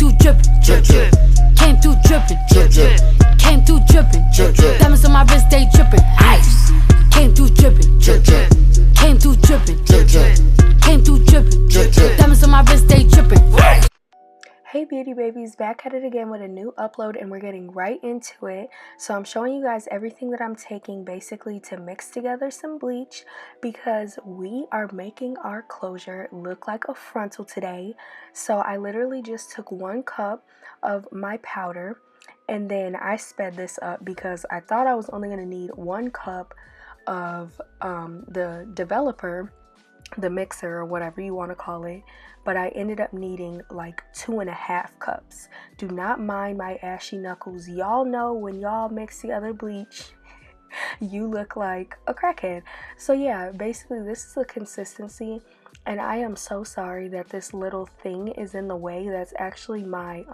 through drippin', drip, drip. Came through drippin', drip, drip. Came through drippin', drip, drip. Diamonds on my wrist, they drippin', ice. Came through drippin', drip, drip. Came through drippin', drip, drip. Came through drippin', drip, drip. Diamonds on my wrist, they drippin'. Hey beauty babies, back at it again with a new upload, and we're getting right into it. So I'm showing you guys everything that I'm taking basically to mix together some bleach, because we are making our closure look like a frontal today. So I literally just took 1 cup of my powder, and then I sped this up because I thought I was only going to need 1 cup of the developer, the mixer, or whatever you want to call it, but I ended up needing like 2.5 cups. Do not mind my ashy knuckles. Y'all know when y'all mix the other bleach, you look like a crackhead. So yeah, basically this is the consistency, and I am so sorry that this little thing is in the way. That's actually my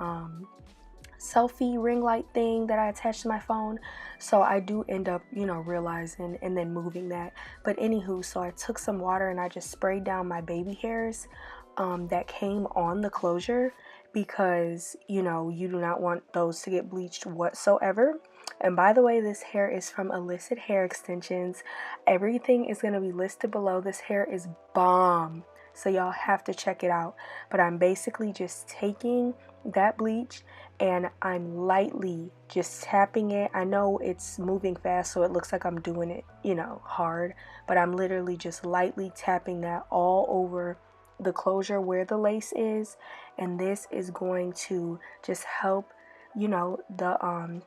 selfie ring light thing that I attached to my phone, so I do end up, you know, realizing and then moving that. But anywho, so I took some water and I just sprayed down my baby hairs that came on the closure, because you know you do not want those to get bleached whatsoever. And by the way, this hair is from Illicit Hair Extensions. Everything is going to be listed below. This hair is bomb, so y'all have to check it out. But I'm basically just taking that bleach and I'm lightly just tapping it. I know it's moving fast, so it looks like I'm doing it, you know, hard, but I'm literally just lightly tapping that all over the closure where the lace is. And this is going to just help, you know, the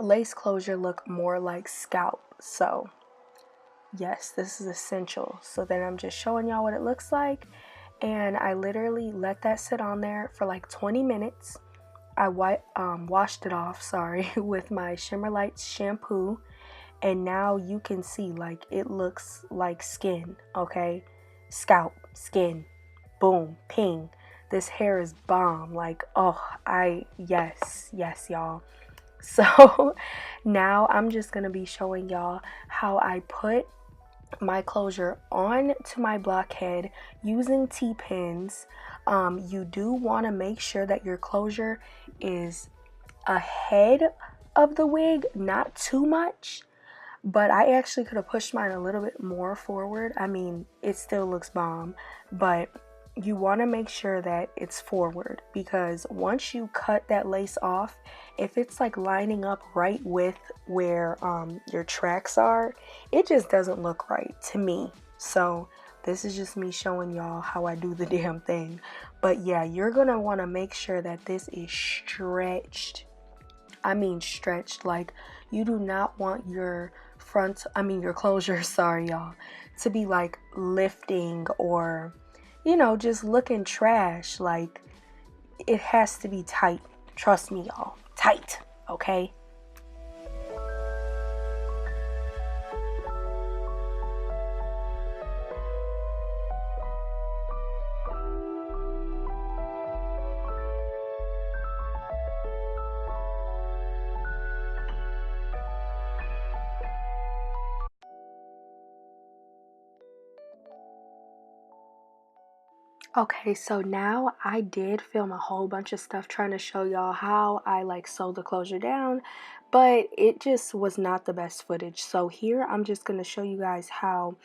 lace closure look more like scalp. So yes, this is essential. So then I'm just showing y'all what it looks like, and I literally let that sit on there for like 20 minutes. I washed it off, sorry, with my Shimmer Lights shampoo, and now you can see like it looks like skin, okay? Scalp, skin, boom, ping. This hair is bomb. Like, oh, yes, y'all. So now I'm just gonna be showing y'all how I put my closure on to my blockhead using T-pins. You do want to make sure that your closure is ahead of the wig, not too much, but I actually could have pushed mine a little bit more forward. I mean, it still looks bomb, but you want to make sure that it's forward, because once you cut that lace off, if it's like lining up right with where your tracks are, it just doesn't look right to me. So this is just me showing y'all how I do the damn thing. But yeah, you're gonna want to make sure that this is stretched. I mean stretched. Like, you do not want your your closure, sorry y'all, to be like lifting or, you know, just looking trash. Like, it has to be tight. Trust me, y'all. Tight, okay? Okay, so now I did film a whole bunch of stuff trying to show y'all how I like sew the closure down, but it just was not the best footage. So here I'm just going to show you guys how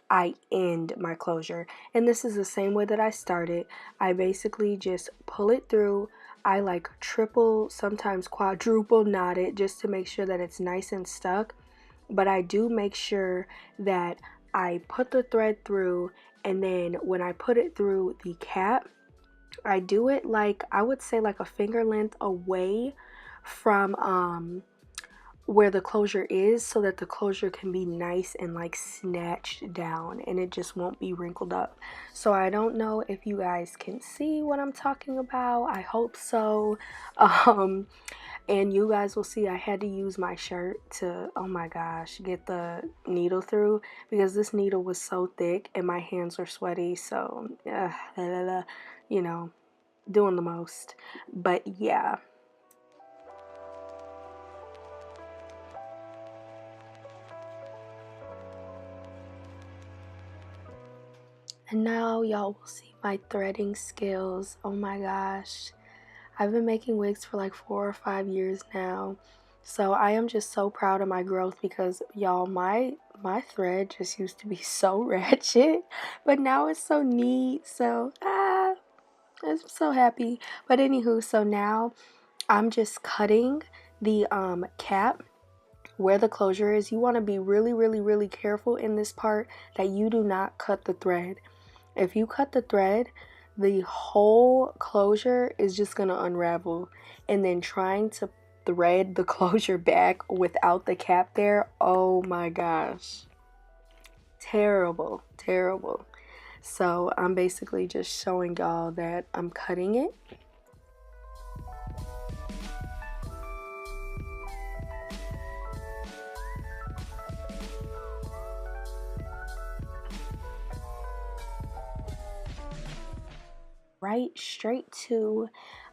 I end my closure. And this is the same way that I started. I basically just pull it through. I like triple, sometimes quadruple knot it just to make sure that it's nice and stuck. But I do make sure that I put the thread through, and then when I put it through the cap, I do it like, I would say like a finger length away from where the closure is, so that the closure can be nice and like snatched down and it just won't be wrinkled up. So I don't know if you guys can see what I'm talking about. I hope so. And you guys will see I had to use my shirt to, oh my gosh, get the needle through, because this needle was so thick and my hands were sweaty. So you know, doing the most. But yeah. And now y'all will see my threading skills. Oh my gosh. I've been making wigs for like 4 or 5 years now. So I am just so proud of my growth because y'all, my thread just used to be so ratchet, but now it's so neat. So I'm so happy. But anywho, so now I'm just cutting the cap where the closure is. You want to be really, really, really careful in this part that you do not cut the thread. If you cut the thread, the whole closure is just going to unravel. And then trying to thread the closure back without the cap there, oh my gosh. Terrible, terrible. So I'm basically just showing y'all that I'm cutting it. Right straight to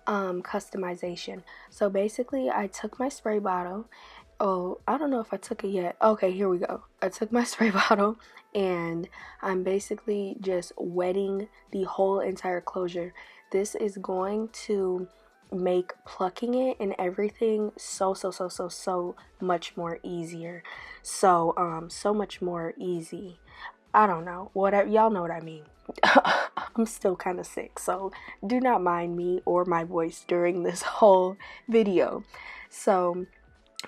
customization. So basically I took my spray bottle. Oh, I don't know if I took it yet. Okay, here we go. I took my spray bottle and I'm basically just wetting the whole entire closure. This is going to make plucking it and everything so much more easier. So much more easy. I don't know. Whatever, y'all know what I mean. I'm still kind of sick, so do not mind me or my voice during this whole video. So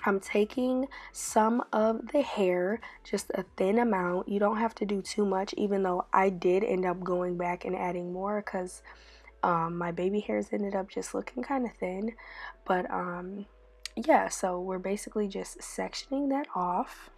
I'm taking some of the hair, just a thin amount. You don't have to do too much, even though I did end up going back and adding more because my baby hairs ended up just looking kind of thin. But yeah, so we're basically just sectioning that off.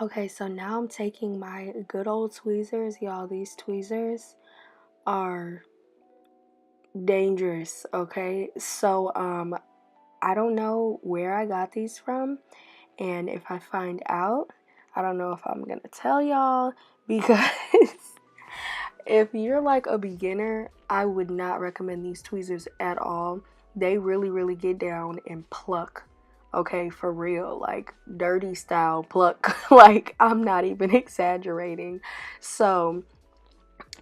Okay, so now I'm taking my good old tweezers. Y'all, these tweezers are dangerous, okay? So, I don't know where I got these from, and if I find out, I don't know if I'm gonna tell y'all because if you're like a beginner, I would not recommend these tweezers at all. They really, really get down and pluck. Okay, for real, like dirty style pluck. Like, I'm not even exaggerating. So,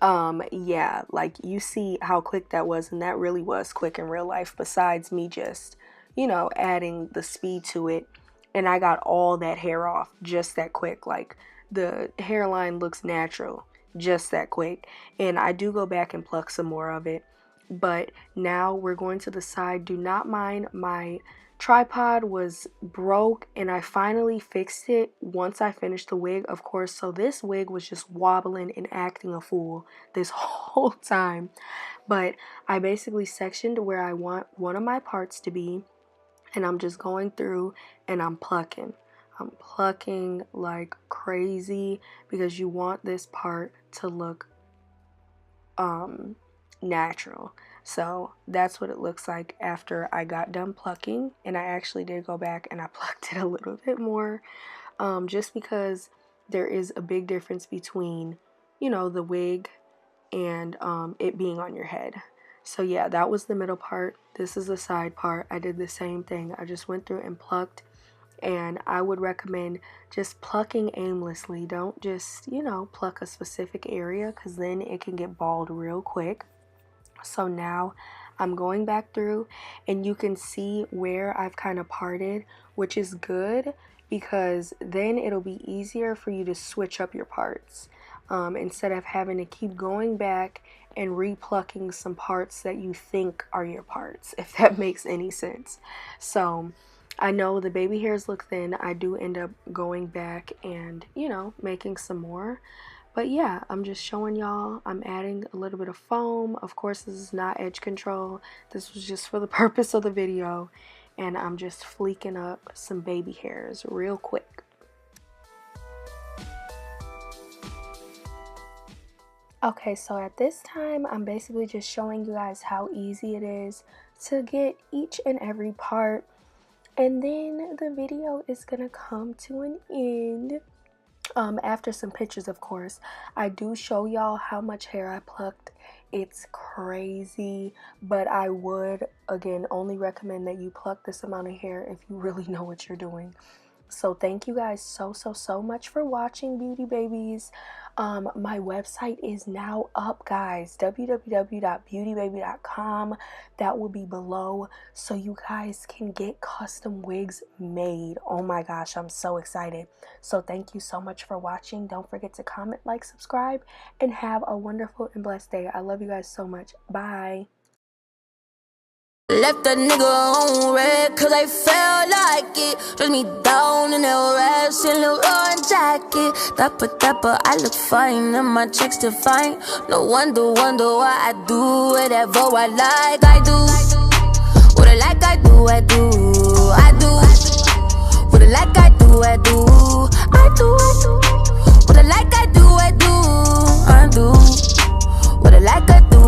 yeah, like you see how quick that was, and that really was quick in real life, besides me just, you know, adding the speed to it. And I got all that hair off just that quick. Like, the hairline looks natural just that quick. And I do go back and pluck some more of it. But now we're going to the side. Do not mind, my tripod was broke and I finally fixed it once I finished the wig, of course. So this wig was just wobbling and acting a fool this whole time. But I basically sectioned where I want one of my parts to be, and I'm just going through and I'm plucking. I'm plucking like crazy because you want this part to look natural. So that's what it looks like after I got done plucking, and I actually did go back and I plucked it a little bit more, just because there is a big difference between, you know, the wig and it being on your head. So yeah, that was the middle part. This is the side part. I did the same thing. I just went through and plucked, and I would recommend just plucking aimlessly. Don't just, you know, pluck a specific area because then it can get bald real quick. So now I'm going back through and you can see where I've kind of parted, which is good because then it'll be easier for you to switch up your parts, instead of having to keep going back and replucking some parts that you think are your parts, if that makes any sense. So I know the baby hairs look thin. I do end up going back and, you know, making some more. But yeah, I'm just showing y'all. I'm adding a little bit of foam. Of course, this is not edge control. This was just for the purpose of the video. And I'm just fleeking up some baby hairs real quick. Okay, so at this time, I'm basically just showing you guys how easy it is to get each and every part. And then the video is gonna come to an end. After some pictures, of course. I do show y'all how much hair I plucked It's crazy, but I would, again, only recommend that you pluck this amount of hair if you really know what you're doing. So thank you guys so much for watching, beauty babies. My website is now up, guys. www.beautybaby.com. That will be below, so you guys can get custom wigs made. Oh my gosh, I'm so excited. So thank you so much for watching. Don't forget to comment, like, subscribe, and have a wonderful and blessed day. I love you guys so much. Bye. Left that nigga on red, cause I felt like it. Dress me down in that rash and little orange jacket. Dapper, I look fine, and my checks define. No wonder why I do whatever I like. I do what I like, I do. What I like, I do. What I like, I do. I do what I like, I do.